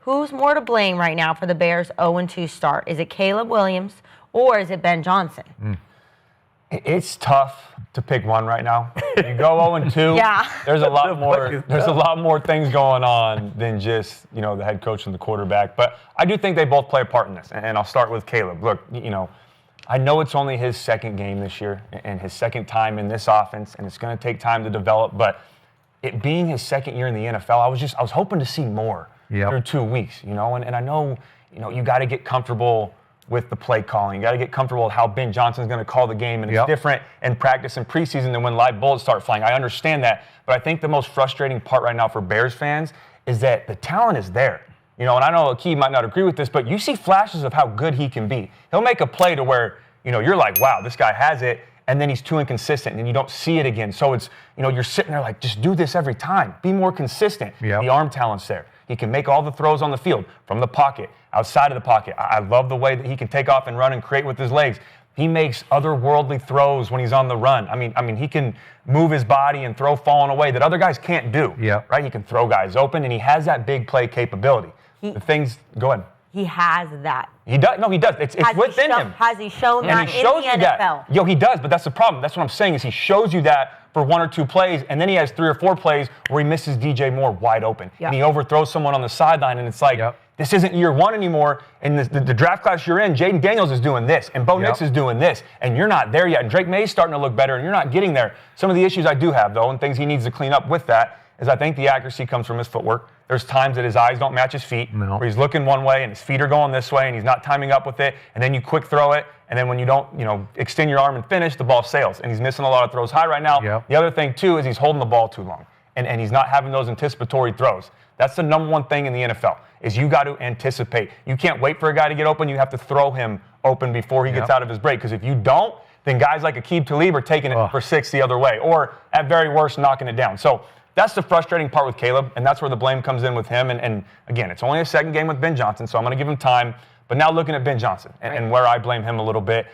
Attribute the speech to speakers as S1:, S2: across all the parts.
S1: Who's more to blame right now for the Bears' 0-2 start? Is it Caleb Williams or is it Ben Johnson?
S2: It's tough to pick one right now. You go 0-2.
S1: Yeah.
S2: There's a lot more things going on than just, the head coach and the quarterback. But I do think they both play a part in this. And I'll start with Caleb. Look, I know it's only his second game this year and his second time in this offense, and it's going to take time to develop. But it being his second year in the NFL, I was hoping to see more through 2 weeks, and I know, you got to get comfortable with the play calling. You got to get comfortable with how Ben Johnson's going to call the game, and it's different in practice and preseason than when live bullets start flying. I understand that, but I think the most frustrating part right now for Bears fans is that the talent is there. And I know Aqib might not agree with this, but you see flashes of how good he can be. He'll make a play to where, you're like, wow, this guy has it, and then he's too inconsistent, and you don't see it again. So it's, you're sitting there like, just do this every time. Be more consistent. The arm talent's there. He can make all the throws on the field, from the pocket, outside of the pocket. I love the way that he can take off and run and create with his legs. He makes otherworldly throws when he's on the run. I mean, he can move his body and throw falling away that other guys can't do. Right? He can throw guys open, and he has that big play capability. Go ahead.
S1: He has that.
S2: He does. No, he does. It's within him.
S1: Has he shown that in the NFL?
S2: That. He does, but that's the problem. That's what I'm saying is he shows you that for 1 or 2 plays, and then he has 3 or 4 plays where he misses DJ Moore wide open. And he overthrows someone on the sideline, and it's like, this isn't year 1 anymore. And the draft class you're in, Jaden Daniels is doing this, and Bo Nix is doing this, and you're not there yet. And Drake May's starting to look better, and you're not getting there. Some of the issues I do have, though, and things he needs to clean up with that, is I think the accuracy comes from his footwork. There's times that his eyes don't match his feet, where he's looking one way and his feet are going this way and he's not timing up with it, and then you quick throw it, and then when you don't, extend your arm and finish, the ball sails, and he's missing a lot of throws high right now. The other thing, too, is he's holding the ball too long, and he's not having those anticipatory throws. That's the number one thing in the NFL, is you got to anticipate. You can't wait for a guy to get open. You have to throw him open before he gets out of his break, because if you don't, then guys like Aqib Talib are taking it for 6 the other way, or at very worst, knocking it down. So that's the frustrating part with Caleb, and that's where the blame comes in with him. And again, it's only a second game with Ben Johnson, so I'm going to give him time. But now looking at Ben Johnson and where I blame him a little bit,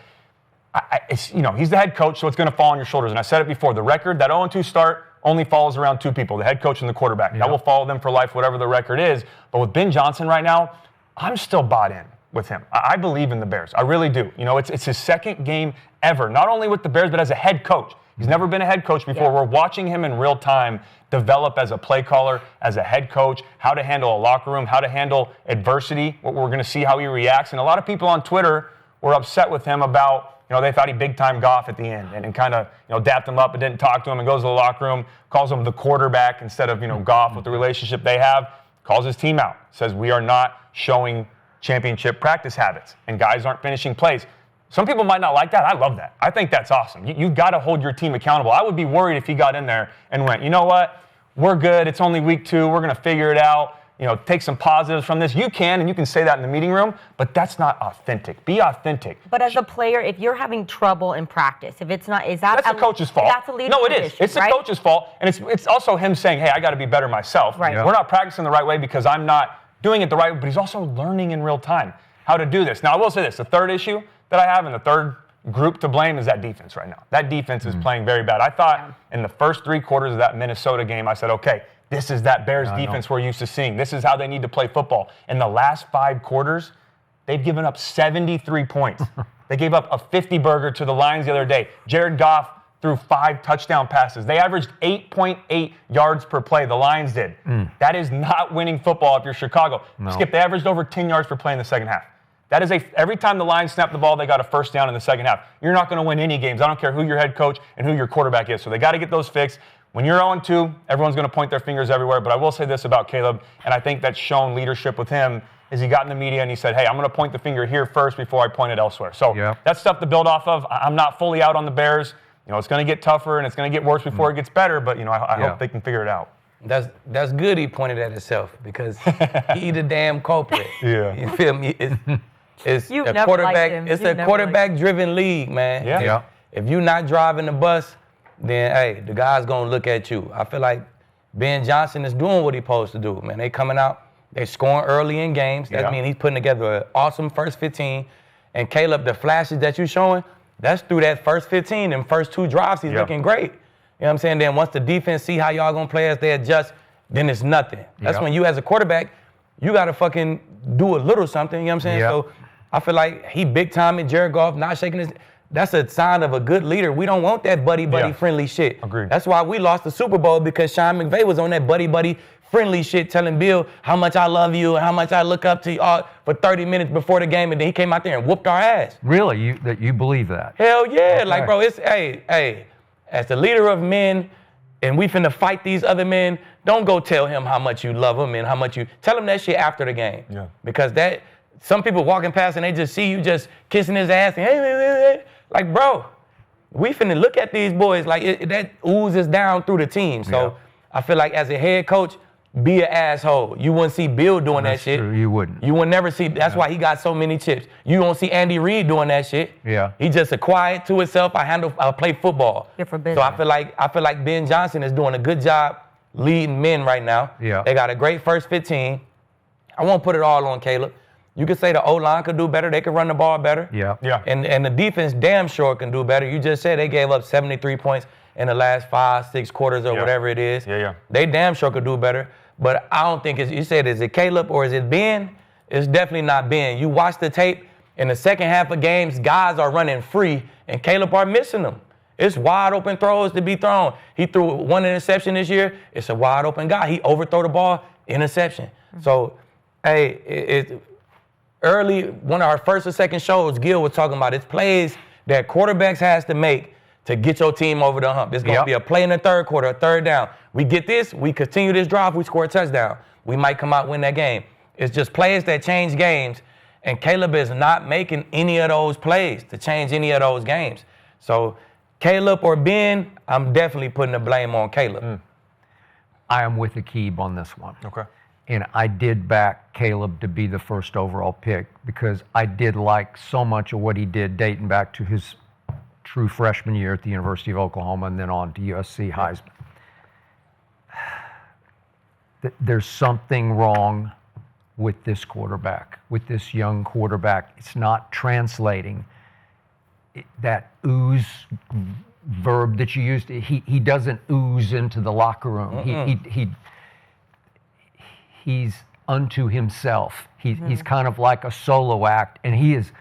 S2: he's the head coach, so it's going to fall on your shoulders. And I said it before, the record, that 0-2 start only falls around 2 people, the head coach and the quarterback. That will follow them for life, whatever the record is. But with Ben Johnson right now, I'm still bought in with him. I believe in the Bears. I really do. It's his second game ever, not only with the Bears, but as a head coach. He's never been a head coach before. We're watching him in real time develop as a play caller, as a head coach, how to handle a locker room, how to handle adversity. We're going to see how he reacts. And a lot of people on Twitter were upset with him about, they thought he big-time Goff at the end and kind of, dapped him up and didn't talk to him and goes to the locker room, calls him the quarterback instead of, Goff with the relationship they have, calls his team out, says we are not showing championship practice habits and guys aren't finishing plays. Some people might not like that. I love that. I think that's awesome. You've got to hold your team accountable. I would be worried if he got in there and went, you know what? We're good. It's only week 2. We're going to figure it out. Take some positives from this. You can, and you can say that in the meeting room, but that's not authentic. Be authentic.
S1: But as a player, if you're having trouble in practice, if it's not, that's
S2: the coach's fault.
S1: That's a leadership
S2: No, it is.
S1: issue,
S2: it's the coach's fault, and it's also him saying, hey, I got to be better myself.
S1: Right.
S2: We're not practicing the right way because I'm not doing it the right way, but he's also learning in real time how to do this. Now, I will say this. The third issue that I have, and the third group to blame, is that defense right now. That defense is playing very bad. I thought in the first 3 quarters of that Minnesota game, I said, okay, this is that Bears defense we're used to seeing. This is how they need to play football. In the last 5 quarters, they've given up 73 points. They gave up a 50-burger to the Lions the other day. Jared Goff threw 5 touchdown passes. They averaged 8.8 yards per play, the Lions did. That is not winning football if you're Chicago. Skip, they averaged over 10 yards per play in the second half. That is every time the Lions snap the ball, they got a first down in the second half. You're not going to win any games. I don't care who your head coach and who your quarterback is. So they got to get those fixed. When you're 0-2, everyone's going to point their fingers everywhere. But I will say this about Caleb, and I think that's shown leadership with him, is he got in the media and he said, hey, I'm going to point the finger here first before I point it elsewhere. So that's stuff to build off of. I'm not fully out on the Bears. It's going to get tougher and it's going to get worse before it gets better. But, I hope they can figure it out.
S3: That's good he pointed at himself, because he the damn culprit. You feel me? It's a quarterback. It's a quarterback-driven league, man. If you're not driving the bus, then hey, the guy's gonna look at you. I feel like Ben Johnson is doing what he's supposed to do, man. They coming out, they scoring early in games. That means he's putting together an awesome first 15. And Caleb, the flashes that you're showing, that's through that first 15 and first 2 drives. He's looking great. You know what I'm saying? Then once the defense see how y'all gonna play as they adjust, then it's nothing. That's when you as a quarterback, you got to fucking do a little something, you know what I'm saying?
S4: Yep.
S3: So I feel like he big time in Jared Goff, not shaking his, that's a sign of a good leader. We don't want that buddy friendly shit.
S2: Agreed.
S3: That's why we lost the Super Bowl, because Sean McVay was on that buddy friendly shit, telling Bill how much I love you and how much I look up to you for 30 minutes before the game, and then he came out there and whooped our ass.
S4: Really? You believe that?
S3: Hell yeah.
S4: Okay.
S3: Like, bro, it's, hey, as the leader of men, and we finna fight these other men, don't go tell him how much you love him and how much you, tell him that shit after the game.
S2: Yeah.
S3: Because some people walking past and they just see you just kissing his ass and hey, like, bro, we finna look at these boys, like that oozes down through the team. So I feel like as a head coach, be an asshole. You wouldn't see Bill doing that shit.
S4: True. You wouldn't.
S3: You would never see, that's why he got so many chips. You don't see Andy Reid doing that shit.
S4: Yeah.
S3: He just a quiet to himself. I play football.
S1: You're forbidden.
S3: So I feel like Ben Johnson is doing a good job leading men right now.
S4: Yeah.
S3: They got a great first 15. I won't put it all on Caleb. You could say the O-line could do better. They could run the ball better.
S4: Yeah.
S2: Yeah.
S3: And the defense damn sure can do better. You just said they gave up 73 points in the last 5-6 quarters or whatever it is.
S2: Yeah.
S3: They damn sure could do better. But I don't think you said, is it Caleb or is it Ben? It's definitely not Ben. You watch the tape, in the second half of games, guys are running free and Caleb are missing them. It's wide open throws to be thrown. He threw one interception this year. It's a wide open guy. He overthrew the ball, interception. So, hey, early, one of our first or second shows, Gil was talking about it's plays that quarterbacks has to make to get your team over the hump. It's going to be a play in the third quarter, a third down. We get this, we continue this drive, we score a touchdown. We might come out win that game. It's just plays that change games, and Caleb is not making any of those plays to change any of those games. So Caleb or Ben, I'm definitely putting the blame on Caleb.
S4: I am with Aqib on this one.
S2: Okay.
S4: And I did back Caleb to be the first overall pick because I did like so much of what he did dating back to his true freshman year at the University of Oklahoma and then on to USC Heisman. There's something wrong with this quarterback, with this young quarterback. It's not translating. That ooze verb that you used, he doesn't ooze into the locker room. He's unto himself. He's kind of like a solo act, and he's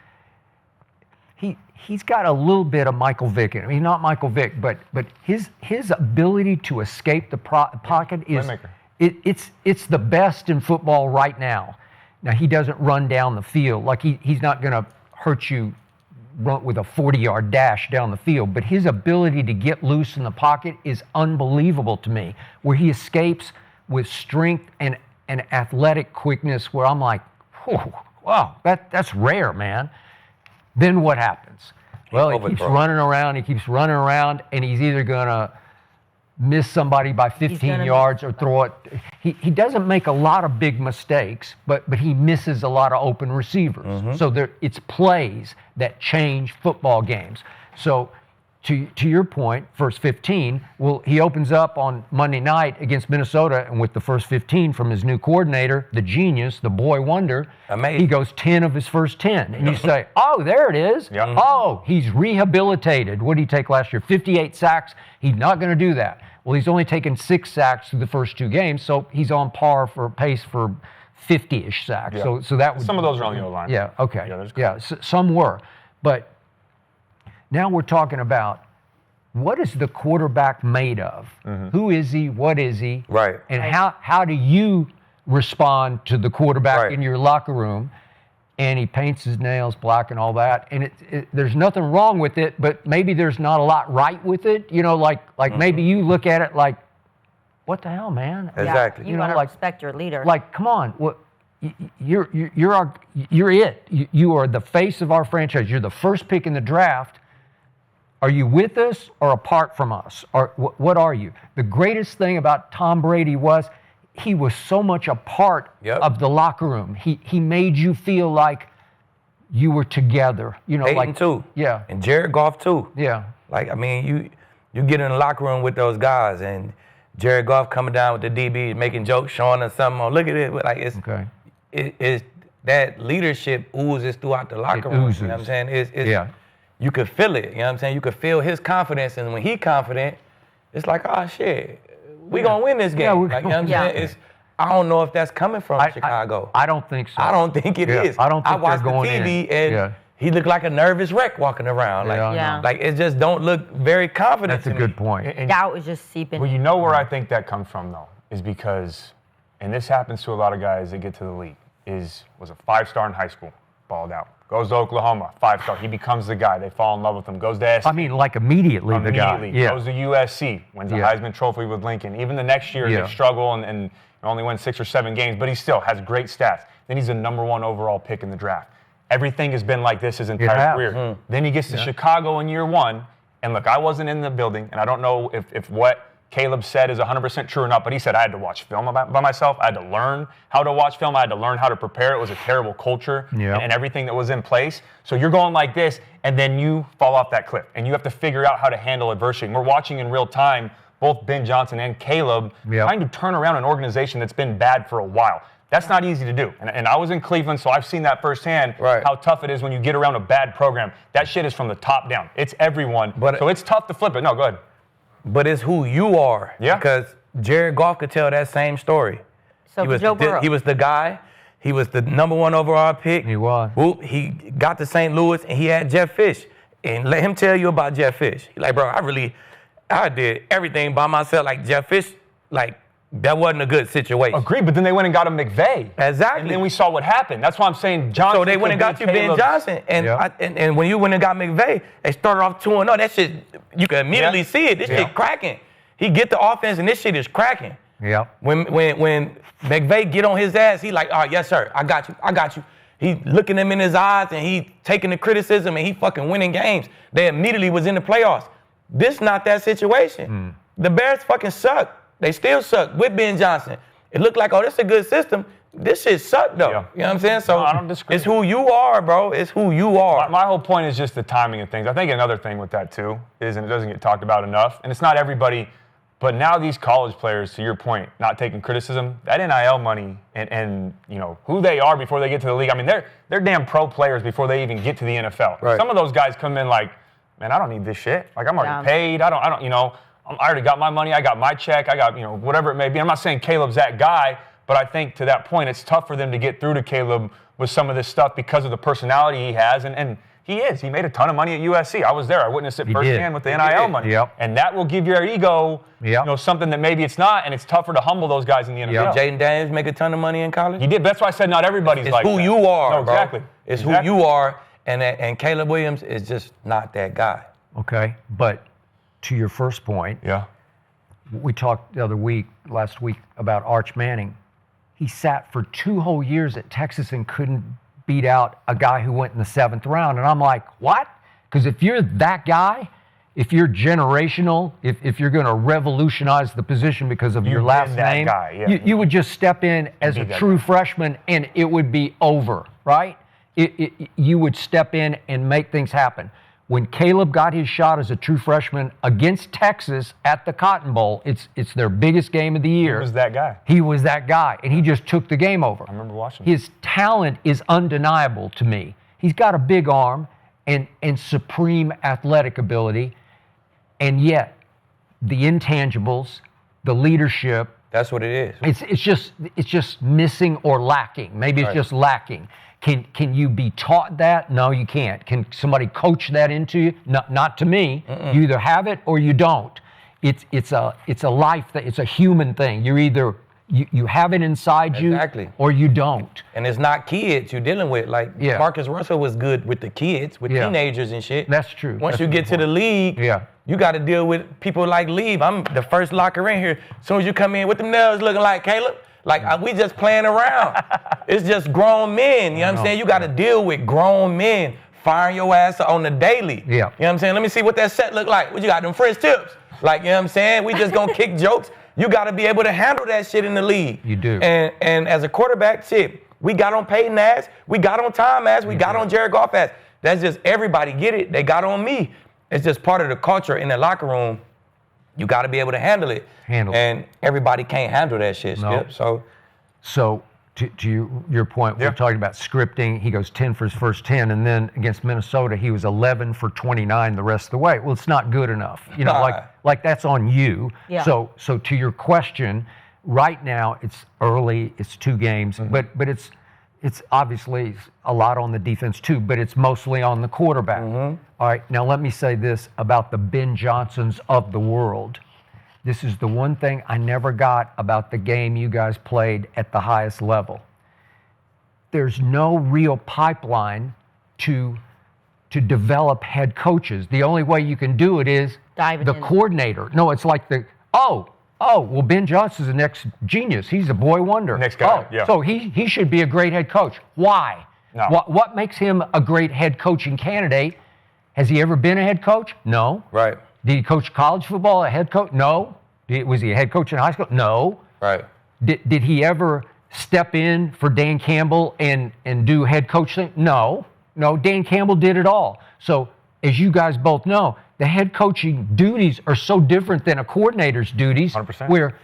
S4: got a little bit of Michael Vick in him. He's not Michael Vick, but his ability to escape the pocket is it's the best in football right now. Now he doesn't run down the field like he's not going to hurt you with a 40-yard dash down the field, but his ability to get loose in the pocket is unbelievable to me, where he escapes with strength and athletic quickness, where I'm like, wow, that's rare, man. Then what happens? Well, he keeps running around, and he's either going to miss somebody by 15 yards or throw it. He doesn't make a lot of big mistakes, but he misses a lot of open receivers. So it's plays that change football games. So to your point, first 15, well, he opens up on Monday night against Minnesota, and with the first 15 from his new coordinator, the genius, the boy wonder, he goes 10 of his first 10. And you say, oh, there it is.
S2: Yeah.
S4: Oh, he's rehabilitated. What did he take last year? 58 sacks. He's not going to do that. Well, he's only taken 6 sacks through the first 2 games, so he's on pace for 50-ish sacks.
S2: Yeah.
S4: So that would,
S2: some of those are on the O-line.
S4: Yeah, okay.
S2: Yeah,
S4: some were. But now we're talking about what is the quarterback made of? Who is he? What is he?
S3: Right.
S4: And how do you respond to the quarterback in your locker room? And he paints his nails black and all that. And there's nothing wrong with it, but maybe there's not a lot right with it. You know, like maybe you look at it like, what the hell, man?
S3: Exactly.
S1: You gotta respect your leader.
S4: Like, come on, you're it. You are the face of our franchise. You're the first pick in the draft. Are you with us or apart from us? Or what are you? The greatest thing about Tom Brady was he was so much a part of the locker room. He made you feel like you were together. You know,
S3: Peyton too.
S4: Yeah.
S3: And Jared Goff too.
S4: Yeah.
S3: Like, I mean, you get in the locker room with those guys, and Jared Goff coming down with the DB, making jokes, showing us something. Oh, look at it. Like, it's that leadership oozes throughout the locker room.
S4: Oozes.
S3: You know what I'm saying? You could feel it. You know what I'm saying? You could feel his confidence, and when he's confident, it's like, oh shit, we gonna win this game.
S4: Yeah,
S3: like, you know what I'm saying? I don't know if that's coming from Chicago.
S4: I don't think so.
S3: I don't think it is.
S4: I don't think
S3: I watched
S4: they're going
S3: the TV
S4: in.
S3: and he looked like a nervous wreck walking around. Like it just don't look very confident.
S4: That's a good point.
S1: Doubt was just seeping.
S2: Well, you know where I think that comes from though, is because, and this happens to a lot of guys that get to the league, was a 5-star in high school, balled out. Goes to Oklahoma, 5-star. He becomes the guy. They fall in love with him. Goes to SC.
S4: I mean, like immediately the guy. Yeah.
S2: Goes to USC, wins the Heisman Trophy with Lincoln. Even the next year, they struggle and only win 6 or 7 games, but he still has great stats. Then he's a #1 overall pick in the draft. Everything has been like this his entire career. Then he gets to Chicago in year 1, and look, I wasn't in the building, and I don't know if what Caleb said is 100% true or not, but he said I had to watch film by myself. I had to learn how to watch film. I had to learn how to prepare. It was a terrible culture and everything that was in place. So you're going like this, and then you fall off that cliff, and you have to figure out how to handle adversity. And we're watching in real time both Ben Johnson and Caleb trying to turn around an organization that's been bad for a while. That's not easy to do. And I was in Cleveland, so I've seen that firsthand, how tough it is when you get around a bad program. That shit is from the top down. It's everyone. So it's tough to flip it. No, go ahead.
S3: But it's who you are. Yeah. Because Jared Goff could tell that same story.
S1: So
S3: he was the guy. He was the #1 overall pick.
S4: He was.
S3: He got to St. Louis, and he had Jeff Fish. And let him tell you about Jeff Fish. He's like, bro, I did everything by myself. Like, Jeff Fish, that wasn't a good situation.
S2: Agreed, but then they went and got him McVay.
S3: Exactly.
S2: And then we saw what happened. That's why I'm saying Johnson.
S3: So they went and got you Ben Johnson. And when you went and got McVay, they started off 2-0. That shit, you can immediately see it. This shit cracking. He get the offense, and this shit is cracking.
S4: Yeah.
S3: When McVay get on his ass, he like, all right, yes, sir, I got you. He looking him in his eyes, and he taking the criticism, and he fucking winning games. They immediately was in the playoffs. This not that situation. The Bears fucking suck. They still suck with Ben Johnson. It looked like, oh, this is a good system. This shit sucked, though. Yeah. You know what I'm saying? So
S2: I don't disagree.
S3: It's who you are, bro. It's who you are.
S2: My whole point is just the timing of things. I think another thing with that, too, is, and it doesn't get talked about enough, and it's not everybody, but now these college players, to your point, not taking criticism, that NIL money and you know, who they are before they get to the league, I mean, they're damn pro players before they even get to the NFL. Right. Some of those guys come in like, man, I don't need this shit. Like, I'm already paid. I don't, you know, I already got my money. I got my check. I got, you know, whatever it may be. I'm not saying Caleb's that guy, but I think to that point, it's tough for them to get through to Caleb with some of this stuff because of the personality he has. And he is. He made a ton of money at USC. I was there. I witnessed it firsthand with the NIL money.
S4: Yep.
S2: And that will give your ego, you know, something that maybe it's not, and it's tougher to humble those guys in the NFL.
S3: Jaden Daniels make a ton of money in college?
S2: He did. That's why I said not everybody's like that.
S3: It's who you are,
S2: no, exactly.
S3: Bro. It's who you are, and Caleb Williams is just not that guy.
S4: Okay, but to your first point, we talked last week about Arch Manning. He sat for 2 whole years at Texas and couldn't beat out a guy who went in the 7th round. And I'm like, what? Because if you're that guy, if you're generational, if you're going to revolutionize the position because of your last name, you would just step in as a true freshman and it would be over, right? You would step in and make things happen. When Caleb got his shot as a true freshman against Texas at the Cotton Bowl, it's their biggest game of the year.
S2: He was that guy.
S4: He was that guy, and he just took the game over.
S2: I remember watching.
S4: His talent is undeniable to me. He's got a big arm and supreme athletic ability, and yet the intangibles, the leadership.
S3: That's what it is.
S4: It's just missing or lacking. Maybe it's just lacking. Can you be taught that? No, you can't. Can somebody coach that into you? Not to me. You either have it or you don't. It's a life thing. It's a human thing. You're either you have it inside you or you don't.
S3: And it's not kids you're dealing with. Like Marcus Russell was good with the kids, with teenagers and shit.
S4: That's true.
S3: Once you get to the league, you got to deal with people like Leave. I'm the first locker in here. As soon as you come in, what them nails looking like, Caleb? Like, we just playing around. It's just grown men, you know what I'm saying? You got to deal with grown men firing your ass on the daily. You know what I'm saying? Let me see what that set look like. What you got, them French tips? Like, you know what I'm saying? We just going to kick jokes. You got to be able to handle that shit in the league.
S4: You do.
S3: And as a quarterback, shit, we got on Peyton ass. We got on Tom ass. We got on Jared Goff ass. That's just everybody get it. They got on me. It's just part of the culture in the locker room. You got to be able to handle it. And everybody can't handle that shit.
S4: No. So to your point, we're talking about scripting. He goes 10 for his first 10, and then against Minnesota, he was 11 for 29 the rest of the way. Well, it's not good enough. You know, like that's on you. So to your question, right now it's early, it's 2 games, but it's obviously a lot on the defense too, but it's mostly on the quarterback. All right, now let me say this about the Ben Johnsons of the world. This is the one thing I never got about the game you guys played at the highest level. There's no real pipeline to develop head coaches. The only way you can do it is the coordinator. No, it's like well, Ben Johnson's the next genius. He's a boy wonder.
S2: Next guy, yeah.
S4: So he should be a great head coach. Why?
S2: No.
S4: What makes him a great head coaching candidate? Has he ever been a head coach? No.
S3: Right.
S4: Did he coach college football, a head coach? No. Was he a head coach in high school? No.
S3: Right.
S4: Did he ever step in for Dan Campbell and do head coach thing? No. No, Dan Campbell did it all. So as you guys both know, the head coaching duties are so different than a coordinator's duties
S2: 100%.
S4: Where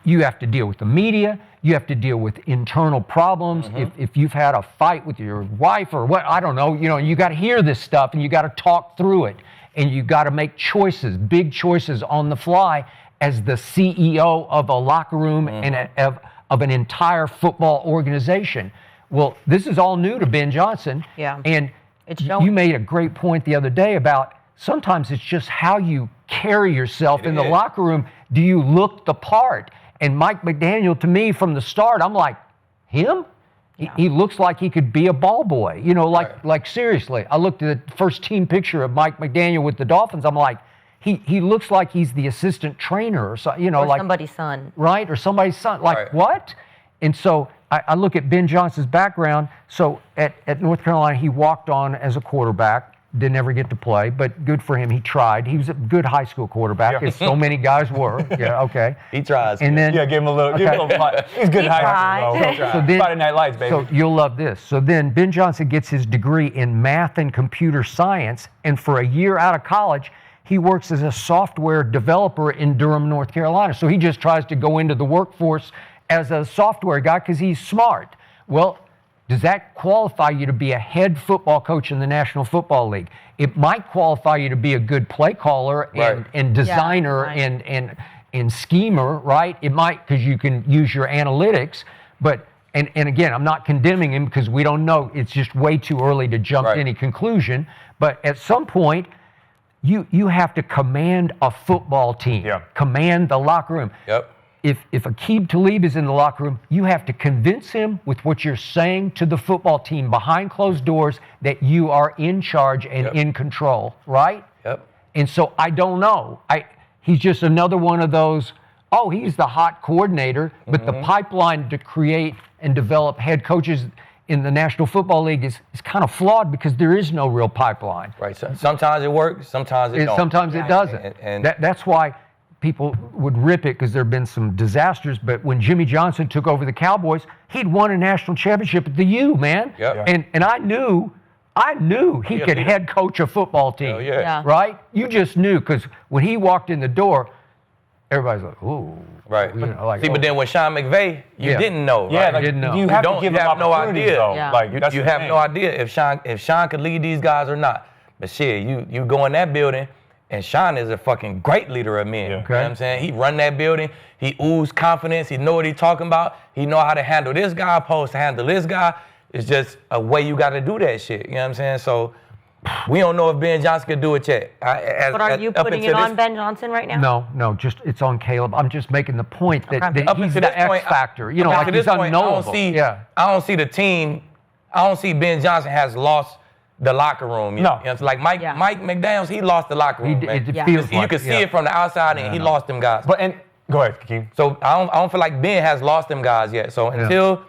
S4: you have to deal with the media, you have to deal with internal problems. If you've had a fight with your wife or what, I don't know, you got to hear this stuff and you got to talk through it. And you got to make choices, big choices on the fly as the CEO of a locker room and of an entire football organization. Well, this is all new to Ben Johnson.
S1: Yeah.
S4: And you made a great point the other day about sometimes it's just how you carry yourself in the locker room. Do you look the part? And Mike McDaniel, to me, from the start, I'm like, him? Yeah. He looks like he could be a ball boy. Like seriously. I looked at the first team picture of Mike McDaniel with the Dolphins. I'm like, he looks like he's the assistant trainer or so,
S1: or
S4: like
S1: somebody's son.
S4: Right, or somebody's son. Like, what? And so I look at Ben Johnson's background. So at North Carolina, he walked on as a quarterback, didn't ever get to play, but good for him. He tried. He was a good high school quarterback, as so many guys were. Yeah, okay.
S3: He tries.
S4: And then,
S2: give him a little. He's good in high school.
S4: So then,
S2: Friday Night Lights, baby.
S4: So you'll love this. So then Ben Johnson gets his degree in math and computer science, and for a year out of college, he works as a software developer in Durham, North Carolina. So he just tries to go into the workforce as a software guy because he's smart. Well, does that qualify you to be a head football coach in the National Football League? It might qualify you to be a good play caller and designer and schemer, right? It might, because you can use your analytics. But and again, I'm not condemning him because we don't know. It's just way too early to jump to any conclusion. But at some point, you have to command a football team, command the locker room.
S3: Yep.
S4: If Aqib Talib is in the locker room, you have to convince him with what you're saying to the football team behind closed doors that you are in charge and in control, right?
S3: Yep.
S4: And so I don't know. He's just another one of those, he's the hot coordinator, but the pipeline to create and develop head coaches in the National Football League is kind of flawed because there is no real pipeline.
S3: Right. So sometimes it works, sometimes it don't.
S4: Sometimes it doesn't. And that's why people would rip it because there have been some disasters, but when Jimmy Johnson took over the Cowboys, he'd won a national championship at the U, man.
S3: Yep.
S4: And I knew he could head coach a football team, right? You just knew because when he walked in the door, everybody's like, ooh.
S3: Right. But then with Sean McVay, you didn't know, right?
S2: Yeah,
S4: didn't know.
S2: You have to give him
S3: no idea.
S2: Though.
S1: Yeah.
S2: Like,
S3: you have no idea if Sean could lead these guys or not. But shit, you go in that building, and Sean is a fucking great leader of men.
S2: Yeah.
S3: You know what I'm saying? He run that building. He oozes confidence. He know what he's talking about. He know how to handle this guy opposed to handle this guy. It's just a way you got to do that shit. You know what I'm saying? So we don't know if Ben Johnson can do it yet.
S1: But are you putting it on Ben Johnson right now?
S4: No, just it's on Caleb. I'm just making the point that
S3: Up
S4: he's
S3: until
S4: the
S3: this point,
S4: X factor. Like he's unknowable.
S3: I don't see the team. I don't see Ben Johnson has lost the locker room. You know, it's like Mike McDaniels, he lost the locker room. You can see it from the outside, and he lost them guys.
S2: Go ahead, Aqib.
S3: So I don't feel like Ben has lost them guys yet. So until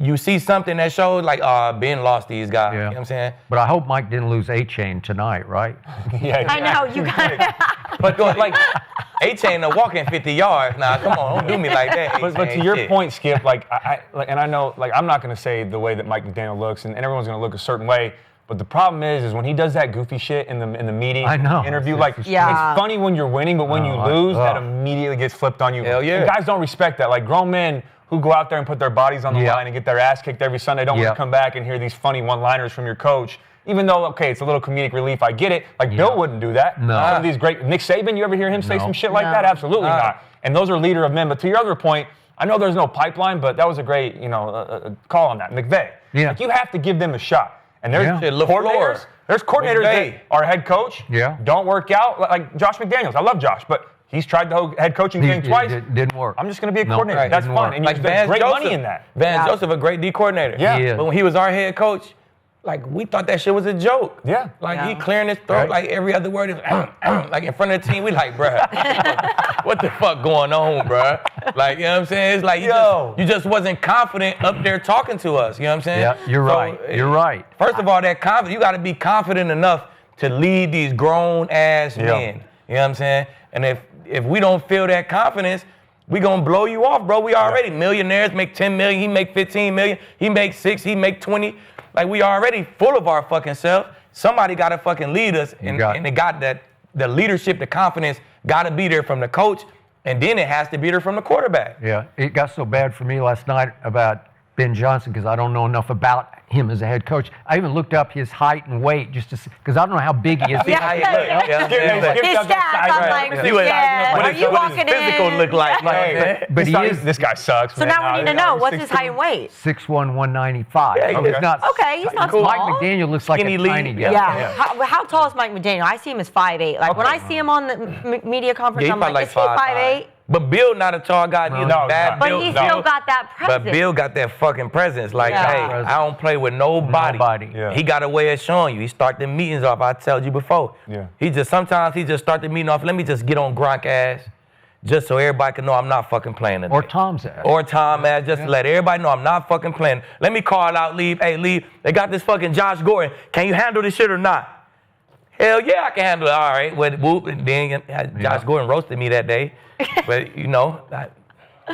S3: you see something that shows like, Ben lost these guys. You know what I'm saying?
S4: But I hope Mike didn't lose A-Chain tonight, right?
S1: I know, you got
S3: But like, A-Chain walking 50 yards. Nah, come on, don't do me like that.
S2: But to your point, Skip, and I know, I'm not going to say the way that Mike McDaniel looks, and everyone's going to look a certain way. But the problem is when he does that goofy shit in the meeting, interview, it's funny when you're winning, but when you lose, that immediately gets flipped on you.
S3: Hell yeah.
S2: And guys don't respect that. Like grown men who go out there and put their bodies on the line and get their ass kicked every Sunday don't want to come back and hear these funny one-liners from your coach. Even though, it's a little comedic relief, I get it. Like Bill wouldn't do that.
S4: No.
S2: Some of these great Nick Saban, you ever hear him say some shit like that? Absolutely not. And those are leader of men. But to your other point, I know there's no pipeline, but that was a great, call on that. McVay.
S4: Yeah.
S2: Like, you have to give them a shot. And there's coordinators. There's coordinators that are head coach.
S4: Yeah.
S2: Don't work out. Like Josh McDaniels. I love Josh, but he's tried the head coaching thing twice.
S4: Didn't work.
S2: I'm just going to be a coordinator. That's fine. And there's great money in that.
S3: Vance Joseph, a great D coordinator.
S2: Yeah.
S3: But when he was our head coach, like, we thought that shit was a joke.
S2: Yeah.
S3: Like, he clearing his throat, like, every other word is, like, in front of the team. We like, bruh, what the fuck going on, bruh? Like, you know what I'm saying? It's like, you just wasn't confident up there talking to us. You know what I'm saying?
S4: Yeah, you're right. You're right.
S3: First of all, that confidence, you got to be confident enough to lead these grown-ass men. You know what I'm saying? And if we don't feel that confidence, we gonna blow you off, bro. We already millionaires, make 10 million, he make 15 million, he make 6, he make 20. Like, we already full of our fucking self. Somebody gotta fucking lead us, and they got that, the leadership, the confidence gotta be there from the coach, and then it has to be there from the quarterback.
S4: Yeah, it got so bad for me last night about Ben Johnson because I don't know enough about him as a head coach. I even looked up his height and weight just to see, because I don't know how big he is.
S1: His stats, I'm like, are you walking in?
S3: What his physical look like?
S4: But
S2: this guy sucks.
S1: So now we need to know, what's his height and weight?
S4: 6'1", 195.
S3: Yeah,
S4: It's not,
S1: he's not small.
S4: Mike McDaniel looks like a tiny guy.
S1: Yeah. How tall is Mike McDaniel? I see him as 5'8". Like, when I see him on the media conference, I'm like, is he 5'8"?
S3: But Bill not a tall guy.
S1: But he still got that presence.
S3: But Bill got that fucking presence. Like, hey, I don't play with nobody.
S4: Yeah.
S3: He got a way of showing you. He start the meetings off. I told you before.
S2: Yeah.
S3: Sometimes he just start the meeting off. Let me just get on Gronk ass, just so everybody can know I'm not fucking playing today.
S4: Or Tom's ass.
S3: Or Tom ass, just to let everybody know I'm not fucking playing. Let me call out, leave. Hey, leave. They got this fucking Josh Gordon. Can you handle this shit or not? Hell yeah, I can handle it. All right. Whoop. And then Josh Gordon roasted me that day. But,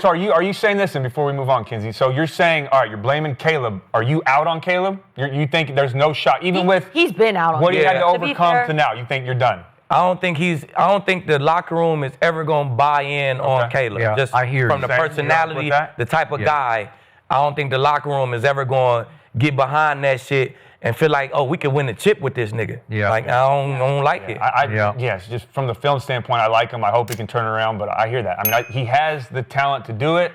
S2: So are you saying this, and before we move on, Kinsey, so you're saying, all right, you're blaming Caleb. Are you out on Caleb? You think there's no shot, even with
S1: he's been out on
S2: what he had to
S1: be
S2: overcome
S1: fair,
S2: to now? You think you're done?
S3: I don't think the locker room is ever gonna buy in on Caleb.
S4: Yeah,
S3: just
S4: I hear
S3: from
S4: you.
S3: the personality, the type of guy. I don't think the locker room is ever gonna get behind that shit and feel like, oh, we can win the chip with this nigga.
S4: Yeah.
S3: Like, I don't like it.
S2: Yes, just from the film standpoint, I like him. I hope he can turn it around, but I hear that. I mean, he has the talent to do it.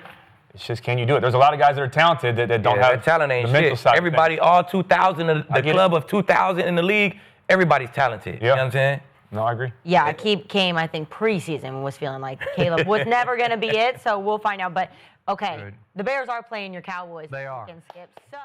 S2: It's just, can you do it? There's a lot of guys that are talented that don't have
S3: that talent ain't
S2: the mental
S3: shit.
S2: side.
S3: Everybody, all 2,000, the club of 2,000 in the league, everybody's talented. You know what I'm saying?
S2: No, I agree.
S1: Yeah, Aqib came, I think, preseason and was feeling like Caleb was never going to be it, so we'll find out. But, okay, the Bears are playing your Cowboys.
S4: They are.
S1: Skip, so.